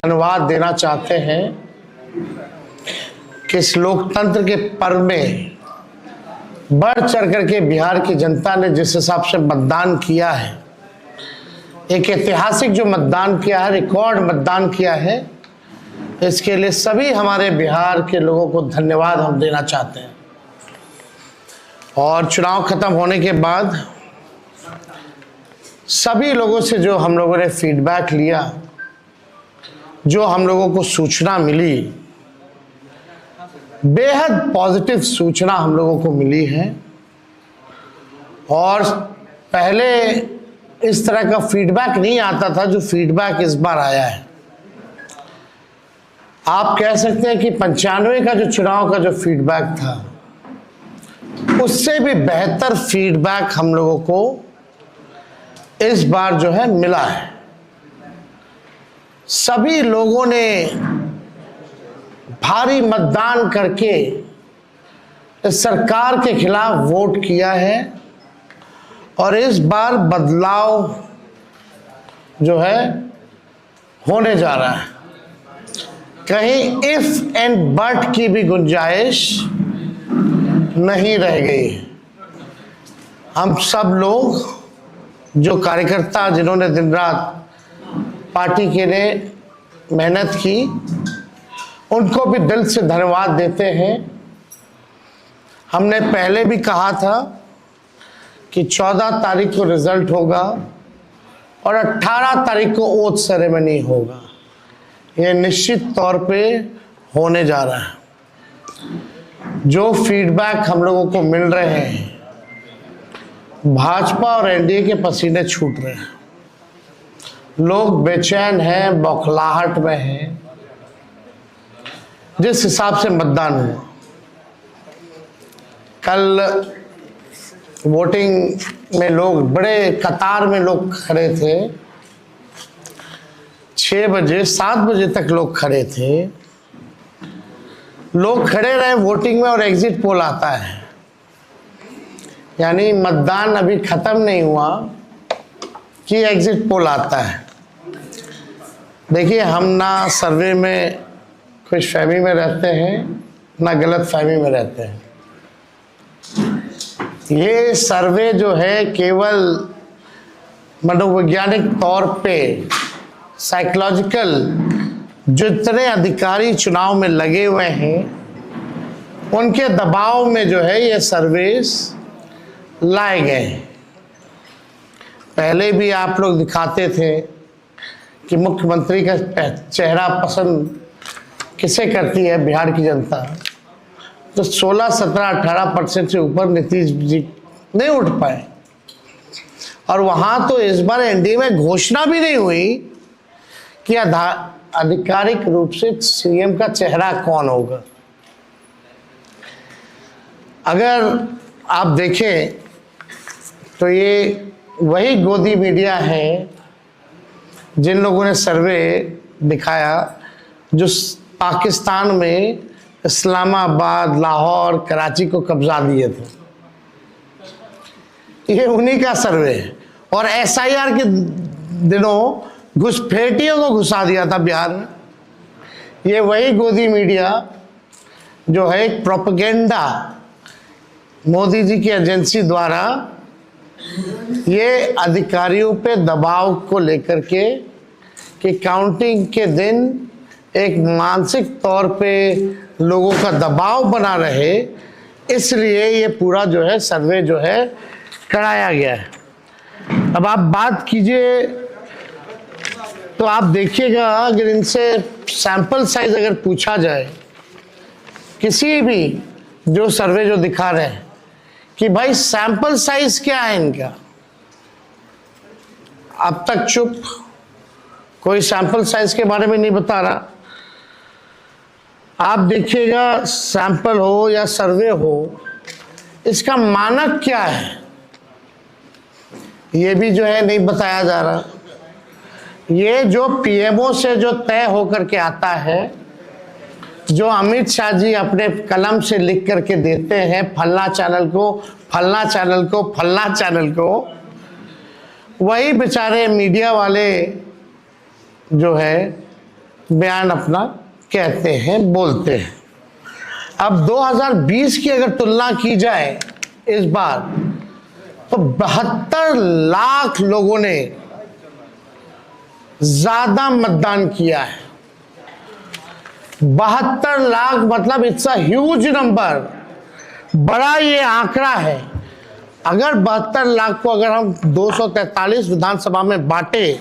धन्यवाद देना चाहते हैं कि इस लोकतंत्र के पर्व में बढ़ चढ़ करके बिहार की जनता ने जिस हिसाब से मतदान किया है, एक ऐतिहासिक जो मतदान किया है, रिकॉर्ड मतदान किया है, इसके लिए सभी हमारे बिहार के लोगों को धन्यवाद हम देना चाहते हैं। और चुनाव खत्म होने के बाद सभी लोगों से जो हम लोगों ने फीडबैक लिया, जो हम लोगों को सूचना मिली, बेहद पॉजिटिव सूचना हम लोगों को मिली है। और पहले इस तरह का फीडबैक नहीं आता था जो फीडबैक इस बार आया है। आप कह सकते हैं कि 95 का जो चुनाव का जो फीडबैक था, उससे भी बेहतर फीडबैक हम लोगों को इस बार जो है मिला है। सभी लोगों ने भारी मतदान करके इस सरकार के खिलाफ वोट किया है और इस बार बदलाव जो है होने जा रहा है। कहीं इफ एंड बट की भी गुंजाइश नहीं रह गई। हम सब लोग जो कार्यकर्ता जिन्होंने दिन रात पार्टी के लिए मेहनत की, उनको भी दिल से धन्यवाद देते हैं। हमने पहले भी कहा था कि 14 तारीख को रिजल्ट होगा और 18 तारीख को ओथ सेरेमनी होगा। ये निश्चित तौर पे होने जा रहा है। जो फीडबैक हम लोगों को मिल रहे हैं, भाजपा और एनडीए के पसीने छूट रहे हैं। लोग बेचैन हैं, बौखलाहट में हैं। जिस हिसाब से मतदान हुआ, कल वोटिंग में लोग बड़े कतार में लोग खड़े थे। 6 बजे 7 बजे तक लोग खड़े थे। लोग खड़े रहे वोटिंग में और एग्जिट पोल आता है, यानी मतदान अभी खत्म नहीं हुआ कि एग्जिट पोल आता है। देखिए, हम ना सर्वे में खुश फहमी में रहते हैं, ना गलत फहमी में रहते हैं। ये सर्वे जो है केवल मनोवैज्ञानिक तौर पे, साइकोलॉजिकल, जितने अधिकारी चुनाव में लगे हुए हैं उनके दबाव में जो है ये सर्वेस लाए गए। पहले भी आप लोग दिखाते थे कि मुख्यमंत्री का चेहरा पसंद किसे करती है बिहार की जनता, तो 16, 17, 18% से ऊपर नीतीश जी नहीं उठ पाए। और वहां तो इस बार एनडीए में घोषणा भी नहीं हुई कि आधिकारिक रूप से सीएम का चेहरा कौन होगा। अगर आप देखें तो ये वही गोदी मीडिया है जिन लोगों ने सर्वे दिखाया, जो पाकिस्तान में इस्लामाबाद, लाहौर, कराची को कब्जा दिए थे। ये उन्हीं का सर्वे है। और एसआईआर के दिनों घुसपैठियों को घुसा दिया था बिहार में। ये वही गोदी मीडिया जो है एक प्रोपेगेंडा मोदी जी की एजेंसी द्वारा ये अधिकारियों पे दबाव को लेकर के कि काउंटिंग के दिन एक मानसिक तौर पे लोगों का दबाव बना रहे, इसलिए ये पूरा जो है सर्वे जो है कराया गया है। अब आप बात कीजिए तो आप देखिएगा, अगर इनसे सैंपल साइज अगर पूछा जाए, किसी भी जो सर्वे जो दिखा रहे हैं कि भाई सैंपल साइज क्या है इनका, अब तक चुप, कोई सैंपल साइज के बारे में नहीं बता रहा। आप देखिएगा, सैंपल हो या सर्वे हो, इसका मानक क्या है ये भी जो है नहीं बताया जा रहा। ये जो पीएमओ से जो तय होकर के आता है, जो अमित शाह जी अपने कलम से लिख करके देते हैं फलना चैनल को, फलना चैनल को, फलना चैनल को, वही बेचारे मीडिया वाले जो है बयान अपना कहते हैं, बोलते हैं। अब 2020 की अगर तुलना की जाए इस बार, तो 72 लाख लोगों ने ज्यादा मतदान किया है। 72 लाख मतलब इट्स अ ह्यूज नंबर, बड़ा ये आंकड़ा है। अगर 72 लाख को अगर हम 243 विधानसभा में बांटे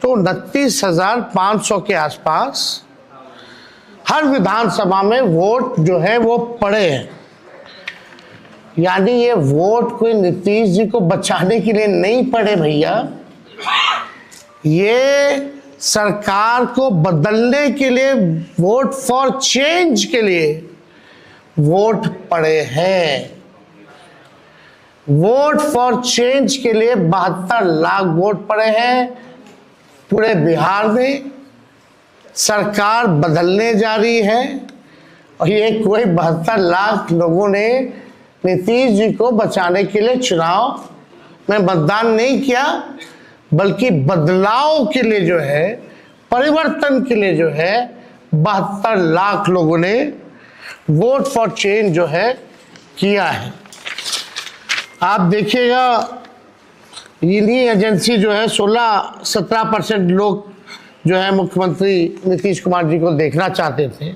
तो 29,500 के आसपास हर विधानसभा में वोट जो है वो पड़े हैं। यानी ये वोट कोई नीतीश जी को बचाने के लिए नहीं पड़े भैया, ये सरकार को बदलने के लिए, वोट फॉर चेंज के लिए वोट पड़े हैं। वोट फॉर चेंज के लिए 72 लाख वोट पड़े हैं। पूरे बिहार में सरकार बदलने जा रही है और ये कोई 72 लाख लोगों ने नीतीश जी को बचाने के लिए चुनाव में मतदान नहीं किया, बल्कि बदलाव के लिए जो है, परिवर्तन के लिए जो है 72 लाख लोगों ने वोट फॉर चेंज जो है किया है। आप देखिएगा इन्हीं एजेंसी जो है 16-17% लोग जो है मुख्यमंत्री नीतीश कुमार जी को देखना चाहते थे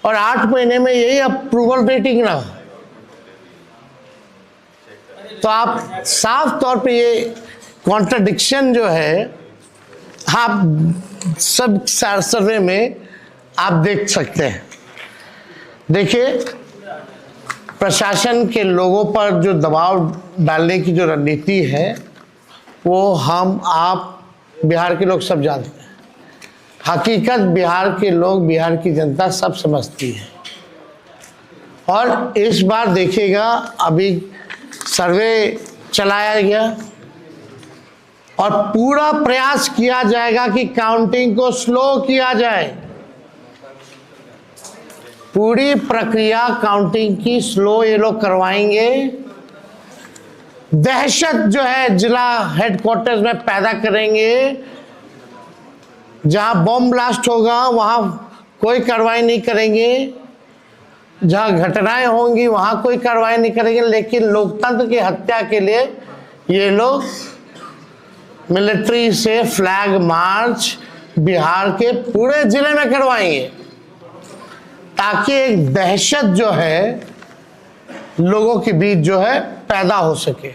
और 8 महीने में यही अप्रूवल रेटिंग ना, तो आप साफ तौर पे ये कॉन्ट्रडिक्शन जो है आप सब सर्वे में आप देख सकते हैं। देखिए, प्रशासन के लोगों पर जो दबाव डालने की जो रणनीति है वो हम आप बिहार के लोग सब जानते हैं। हकीकत बिहार के लोग, बिहार की जनता सब समझती है। और इस बार देखिएगा, अभी सर्वे चलाया गया और पूरा प्रयास किया जाएगा कि काउंटिंग को स्लो किया जाए। पूरी प्रक्रिया काउंटिंग की स्लो ये लोग करवाएंगे। दहशत जो है जिला हेडक्वार्टर्स में पैदा करेंगे। जहां बॉम्ब ब्लास्ट होगा वहां कोई कार्रवाई नहीं करेंगे, जहां घटनाएं होंगी वहां कोई कार्रवाई नहीं करेंगे, लेकिन लोकतंत्र की हत्या के लिए ये लोग मिलिट्री से फ्लैग मार्च बिहार के पूरे जिले में करवाएंगे, ताकि एक दहशत जो है लोगों के बीच जो है पैदा हो सके।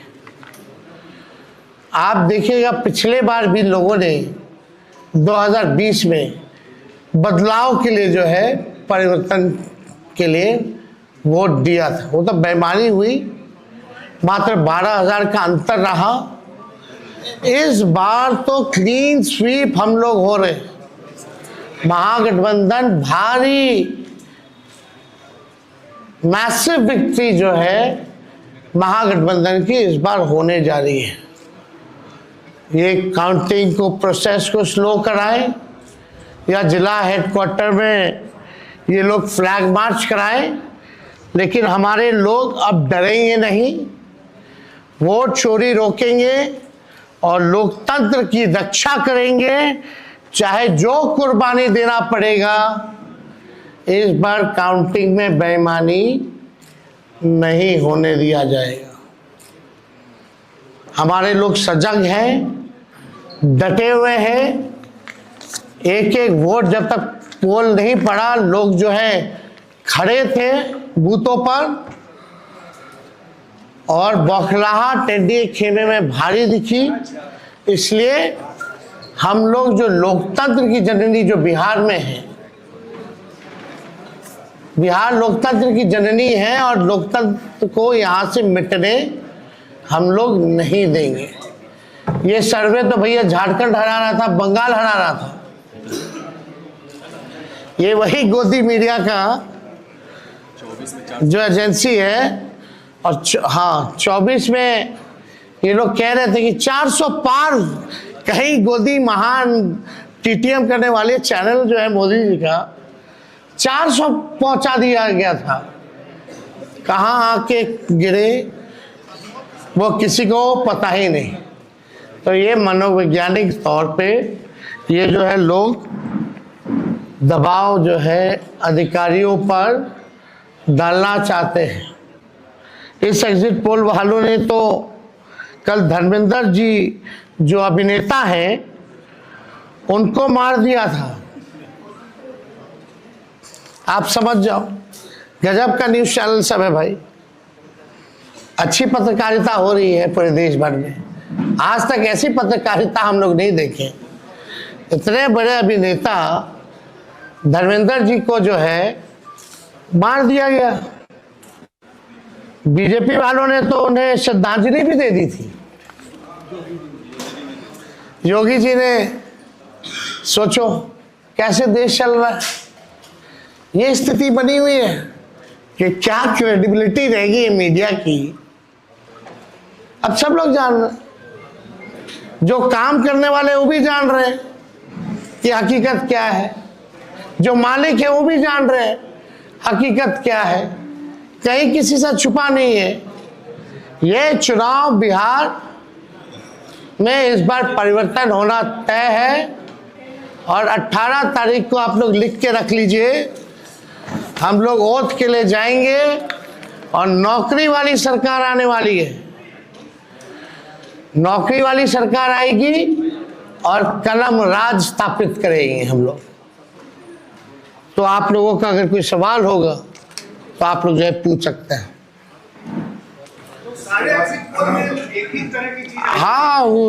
आप देखिएगा, पिछले बार भी लोगों ने 2020 में बदलाव के लिए जो है, परिवर्तन के लिए वोट दिया था। वो तो बेईमानी हुई, मात्र 12,000 का अंतर रहा। इस बार तो क्लीन स्वीप हम लोग हो रहे हैं। महागठबंधन भारी मैसिव विक्ट्री जो है महागठबंधन की इस बार होने जा रही है। ये काउंटिंग को, प्रोसेस को स्लो कराएं या जिला हेडक्वार्टर में ये लोग फ्लैग मार्च कराएं, लेकिन हमारे लोग अब डरेंगे नहीं, वोट चोरी रोकेंगे और लोकतंत्र की रक्षा करेंगे, चाहे जो कुर्बानी देना पड़ेगा। इस बार काउंटिंग में बेईमानी नहीं होने दिया जाएगा। हमारे लोग सजग हैं, डटे हुए हैं। एक एक वोट जब तक पोल नहीं पड़ा, लोग जो है खड़े थे बूथों पर और बौखलाहट टेढ़ी खेमे में भारी दिखी। इसलिए हम लोग जो लोकतंत्र की जननी जो बिहार में है, बिहार लोकतंत्र की जननी है और लोकतंत्र को यहाँ से मिटने हम लोग नहीं देंगे। ये सर्वे तो भैया झारखंड हरा रहा था, बंगाल हरा रहा था। ये वही गोदी मीडिया का जो एजेंसी है, और हाँ 24 में ये लोग कह रहे थे कि 400 पार, कहीं गोदी महान टीटीएम करने वाले चैनल जो है मोदी जी का 400 पहुंचा दिया गया था। कहाँ आके गिरे वो किसी को पता ही नहीं। तो ये मनोवैज्ञानिक तौर पे ये जो है लोग दबाव जो है अधिकारियों पर डालना चाहते हैं। इस एग्जिट पोल वालों ने तो कल धर्मेंद्र जी जो अभिनेता हैं उनको मार दिया था। आप समझ जाओ, गजब का न्यूज़ चैनल सब है भाई। अच्छी पत्रकारिता हो रही है पूरे देश भर में। आज तक ऐसी पत्रकारिता हम लोग नहीं देखे। इतने बड़े अभिनेता धर्मेंद्र जी को जो है मार दिया गया। बीजेपी वालों ने तो उन्हें श्रद्धांजलि भी दे दी थी। योगी जी ने, सोचो कैसे देश चल रहा है। ये स्थिति बनी हुई है कि क्या क्रेडिबिलिटी रहेगी मीडिया की। अब सब लोग जान रहे हैं, जो काम करने वाले वो भी जान रहे हैं कि हकीकत क्या है, जो मालिक है वो भी जान रहे हैं हकीकत क्या है। कहीं किसी से छुपा नहीं है। ये चुनाव बिहार में इस बार परिवर्तन होना तय है और 18 तारीख को आप लोग लिख के रख लीजिए। हम लोग ओथ के लिए जाएंगे और नौकरी वाली सरकार आने वाली है। नौकरी वाली सरकार आएगी और कलम राज स्थापित करेंगे हम लोग। तो आप लोगों का अगर कोई सवाल होगा तो आप लोग जो है पूछ सकते हैं। हाँ वो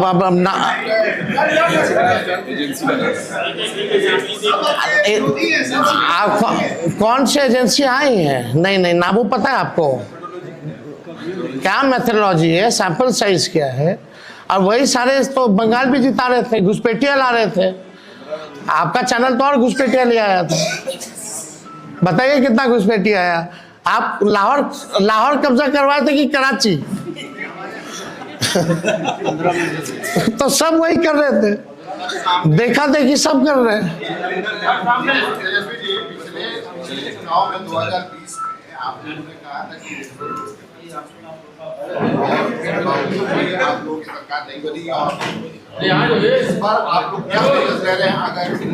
अब ना आप कौन सी एजेंसी आई है? नहीं ना, वो पता है आपको क्या मेथोडोलॉजी है, सैंपल साइज क्या है। और वही सारे तो बंगाल भी जिता रहे थे, घुसपैठिया ला रहे थे। आपका चैनल तो और घुसपैठिया ले आया था। बताइए कितना घुसपैठिया आया। आप लाहौर कब्जा करवाए थे कि कराची? तो सब वही कर रहे थे, देखा देखी सब कर रहे हैं।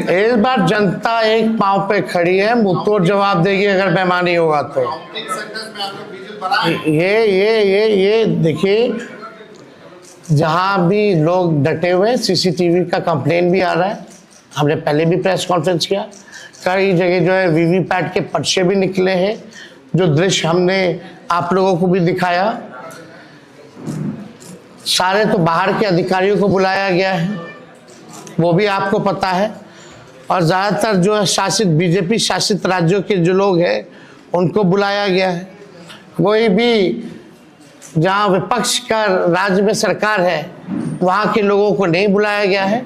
इस बार जनता एक पांव पे खड़ी है, मुंहतोड़ जवाब देगी अगर बेईमानी होगा तो। ये देखिए, जहां भी लोग डटे हुए, सीसीटीवी का कंप्लेन भी आ रहा है। हमने पहले भी प्रेस कॉन्फ्रेंस किया, कई जगह जो है वीवीपैट के पर्चे भी निकले हैं, जो दृश्य हमने आप लोगों को भी दिखाया। सारे तो बाहर के अधिकारियों को बुलाया गया है, वो भी आपको पता है। और ज़्यादातर जो है शासित बीजेपी शासित राज्यों के जो लोग हैं उनको बुलाया गया है। कोई भी जहाँ विपक्ष का राज्य में सरकार है वहाँ के लोगों को नहीं बुलाया गया है।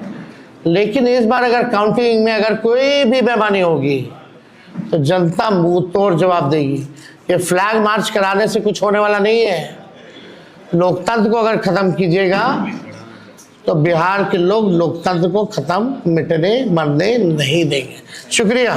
लेकिन इस बार अगर काउंटिंग में अगर कोई भी बेईमानी होगी तो जनता मुंह तोड़ जवाब देगी। ये फ्लैग मार्च कराने से कुछ होने वाला नहीं है। लोकतंत्र को अगर खत्म कीजिएगा तो बिहार के लोग लोकतंत्र को खत्म मिटने मरने नहीं देंगे। शुक्रिया।